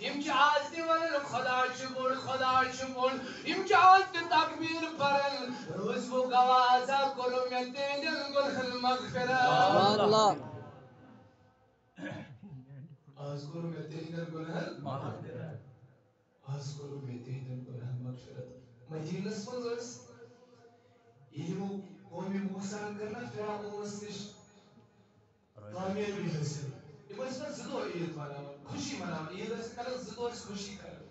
M چھ آز تہ ونان خدا چھ بوڑ خدا چھ بوڑ یم چھ آز تہ تکبیر پران روز وہ گوازا کرو میں تہندین گنہن مغفرت آز کرو میں تہندین گنہن مغفرت آز کرو میں تہندین گنہن مغفرت مدینس مز یمو قومی موسیٰ کرنا فرعونس نش کامیابی حاصل یم پتہ زٕ دۄہ عید مناوان خوشی مناوان عید کران زٕ دۄہ خوشی کران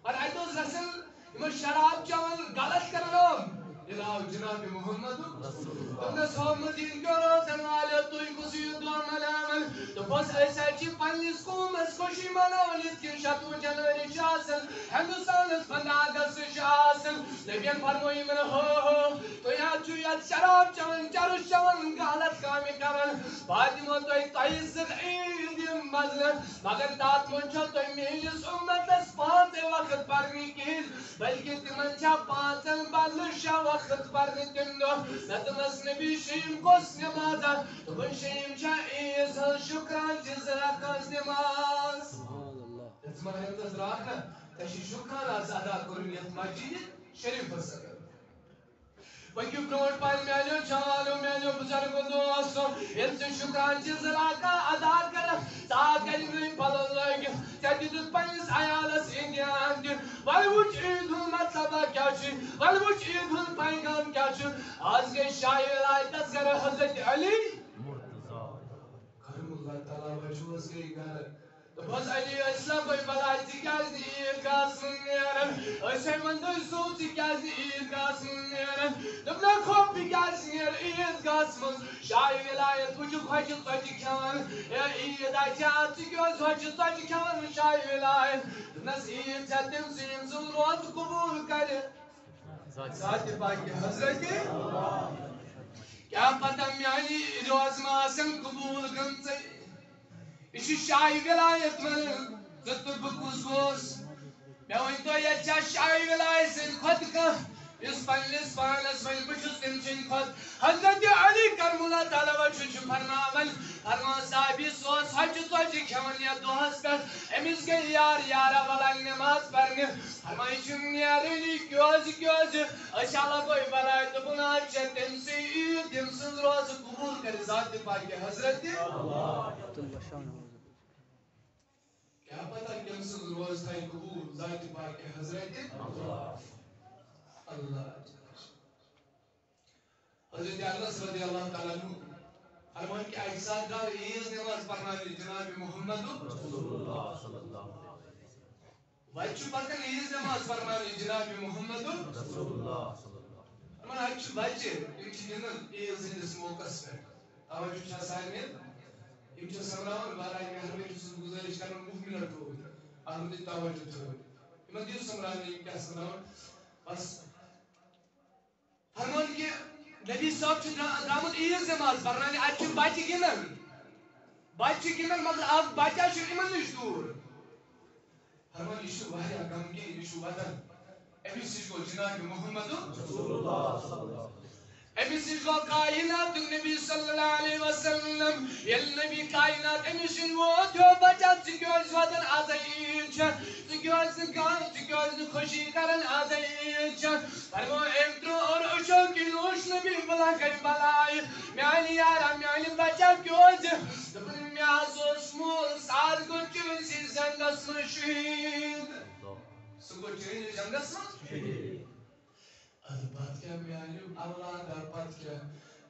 پتہ اتہ گژھان یم شراب چوان غلط کران جناب محمد دوپنس مدین کیو روزن والو تُہۍ کُس یہِ دۄہ مناوان دوٚپُس أسۍ حظ چھِ پننِس قومس خوشی مناوان یِتھ کٔنۍ 26 جنوری چھِ آسان ہندوستانس 15 اگست چھِ آسان نبین فرموو یِمن ہو تُہۍ حظ چھِو یتھ شراب چوان چرس چوان غلط کامہِ کران بہٕ دِمو تۄہہِ زٕ عیٖد یِم بدلہٕ مگر تتھ منٛز چھو تۄہہِ میٲنِس اُمتس 5 وقت پرنہِ کِہیٖنۍ بلکہِ تِمن چھا 5 بدلہٕ 6 وقت پرنہِ تمہِ دۄہ مےٚ دوٚپمس نبی شیٖم کۄس نٮ۪مازا دوٚپُن شیٖم چھا عیٖز ہٕنٛز شُکران چہِ 2 رکعت نٮ۪ماز ژٕ ما ہٮ۪کَس راتھ نا ژےٚ چھُے شُکران آز ادا کوٚرُن یتھ مسجد شریفس اندر پٔکِو برٛونٛٹھ پہن میٛانیو جوانو میٛانیو بُزرگو دوستو ییٚلہِ ژٕ شُکران چہِ 2 رکعت ادا کرکھ ژٕ آکھ گرِکۍ پلو لٲگِتھ ژےٚ دِتُتھ پننِس عیالس امتحان دِ وۄنۍ وٕچھ عیٖد ہُنٛد مطلبا کیٛاہ چھُ وۄنۍ وٕچھ عیٖد ہُنٛد پیغام کیٛاہ چھُ آز گٔے شاہِ ولایتس گرٕ حضرت علی کرم اللہ تعالیٰ وجہس گٔے گرٕ دوٚپُس علی أسۍ لبٲے بلاے ژٕ کیٛازِ نہٕ عیٖدگاہس منٛز نیران أسۍ ہے ونٛدٕ سوٗ ژٕ کیٛازِ نہٕ عیٖدگاہس منٛز نیران دوٚپنکھ ہو بہٕ کیٛازِ نیرٕ عیٖدگاہس منٛز شاہِ ولایت وٕچھُکھ ہۄچہِ ژۄچہِ کھٮ۪وان ہے عیٖد آسہِ ہا ژٕ کیٛازِ ہۄچہِ ژۄچہِ کھٮ۪وان شاہِ ولایت دوٚپنس عیٖد چھےٚ تٔمۍ سٕنٛدۍ ییٚمۍ سُنٛد روزٕ قبوٗل کرِ ذاتِ پاکہِ حضرت کیٛاہ پتہ میٛانہِ روزٕ ما آسن قبوٗل گٔمژٕ یہ چھُ شاہِ ولایت ونان ژٕ تہٕ بہٕ کُس گوس مےٚ ؤنۍتو ییٚتہِ چھا شاہِ ولایت سٕنٛدِ کھۄتہٕ کانٛہہ یُس پننِس پانس وَنہِ بہٕ چھُس تٔمۍ سٕنٛدِ کھۄتہٕ حضرت علی کرم اللہ تعالیٰ وجہ چھُ فرمان صحابی سُہ اوس ہۄچہِ ژۄچہِ کھٮ۪وان یتھ دۄہس پٮ۪ٹھ أمِس گٔے یار یارا ولاے نٮ۪ماز پرنہِ فرمان یہِ چھُ نیرٲنی کیٛازِ أسۍ ہا لبٲے بلاے دوٚپُن آز چھےٚ تٔمۍ سٕے عیٖد ییٚمۍ سٕنٛز روزٕ قبوٗل کرِ ذاتِ پاکہِ حضرت کیا پتہ کم سن روز تھا قبول ذات پاک حضرت اللہ حضرت انس رضی اللہ تعالیٰ عنہ فرمان کہ ایک ساتھ گاو عیز نماز پڑھنے جناب محمد رسول اللہ صلی اللہ علیہ وسلم وچ پکن عیز نماز پڑھنے جناب محمد رسول اللہ صلی اللہ علیہ وسلم من اچ بچے یم چھ گنن عیز ہندس موقعس پہ توجہ چھا سارنے یم چھ سمراون برائے مہربانی چھس گزارش کران 5 منٹ روز احمد توجہ تھو یمن دیو سمراون یم کیا سمراون بس فرمان کہ نبی صاحب چھ درامت عیز نماز پڑھنے اچ بچہ گنن مگر اکھ بچہ چھ یمن نش دور فرمان یہ چھ واریاہ غمگین یہ چھ ودان امس نش گو جناب محمد رسول اللہ صلی اللہ علیہ وسلم امس نش گو کائنات نبی صلی اللہ علیہ وسلم یل نبی کائنات امس نش ووت ہو بچہ ژٕ کیٛازِ ودان آز عیٖد چھےٚ ژٕ کیٛازِ نہٕ غم ژٕ کیٛازِ نہٕ خوشی کران آز عیٖد چھےٚ فرمو أمۍ ترٛوو اور أچھو کِنۍ وٕچھ نبی بلا گٔے بلاے میانہِ یارا میانہِ بچہ کیٛازِ دوٚپُن مےٚ حظ اوس مول ساز گوٚو چٲنسٕے زنٛگس منٛز شہیٖد سُہ گوٚو چٲنِس جنگس منٛز شہیٖد ادٕ پتہٕ کیٛاہ میانیو اولادہ پتہٕ کیٛاہ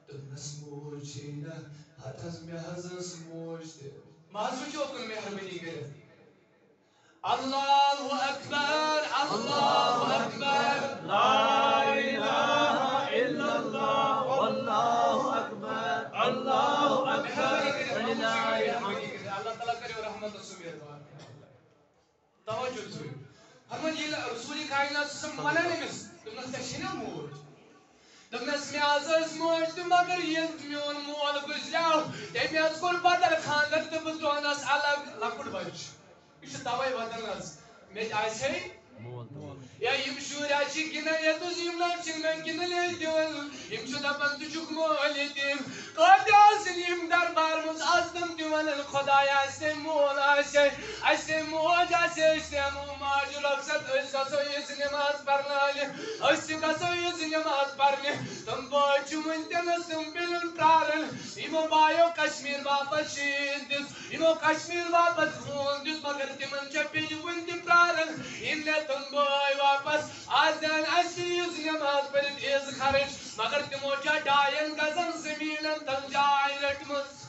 دوٚپنس موج چھے نہ ہتہٕ حظ مےٚ حظ ٲس موج تہِ ماز وٕچھو کُن مہربٲنی کٔرِتھ اللہ اکبر اللہ اکبر لا الہ الا اللہ واللہ اکبر اللہ اکبر اللہ تعالیٰ کرے رحمت سمیر توجہ ژٕ فرمان ییٚلہِ رسول کائنات چھُ ونان أمِس دوٚپنس ژےٚ چھے نا موج دوٚپنس مےٚ حظ ٲس موج تہِ مگر ییٚلہِ میون مول گُزریو تٔمۍ حظ کوٚر بدل خاندر تہٕ بہٕ ترٛونس الگ لۄکُٹ بچہِ یہ توے ودان حظ مےٚ آسہِ ہے مول یا یم شوریا چھ گنان یتس یم لچن میں گنن دون یم چھ دپان تو چھک مول دیم کت آسن یم دربار مز آستم دون خدایا اسے مول اسے موج اسے ماج رخصت اس گسو اس نماز پرنالہ اس گسو اس نماز پرنہ تم بوائے چھ ونکینس تم بلن پرارن یمو بایو کشمیر واپس شین دس یمو کشمیر واپس خون دس مگر تمن چھ بیل ون تہ پرارن یم نے تم بوائے واپس آز دین اسی اس نماز پرت از خرچ مگر تمو چھ ڈائن گزن زمینن تم جائے رٹمس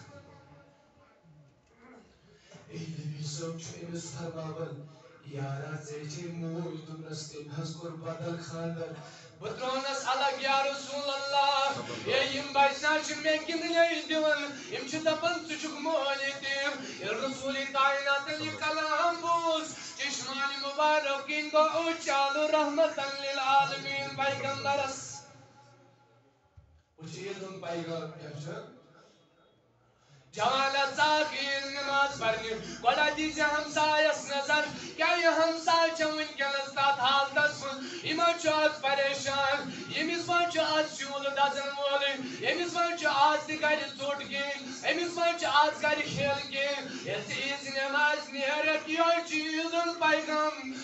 نبی صاحب چھ امس فرماون یارا ژے موج دوٚپنس تٔمۍ حظ کوٚر بدل خاندر بہٕ ترٛوونس الگ یا رسول اللہ ہے یم بچنا چھ مےٚ گِنٛدنے دِوان یم چھ دپان ژٕ چھُکھ مولہِ دِم ییٚلہِ رسول کائناتن یہِ کلام بوٗز چشمان مبارک کِنۍ گوٚو اُچالو رحمتن للعالمین پیغمبرس وٕچھ ییٚلہِ پیغام کیٛاہ چھُ جوانت ساکین نماز پڑھنی گوڑا دیجیے ہمسایس نظر کیا یہ ہمسائے چھ ونکینس تات حالتس من یمو چھ آز پریشان یمس من چھ آز شول دزن وول یمس من چھ آز تہ گھر ژوٹ گین یمس من چھ آز گھر کھیل گین یس عیز نماز نیرت یہ چیز پیغام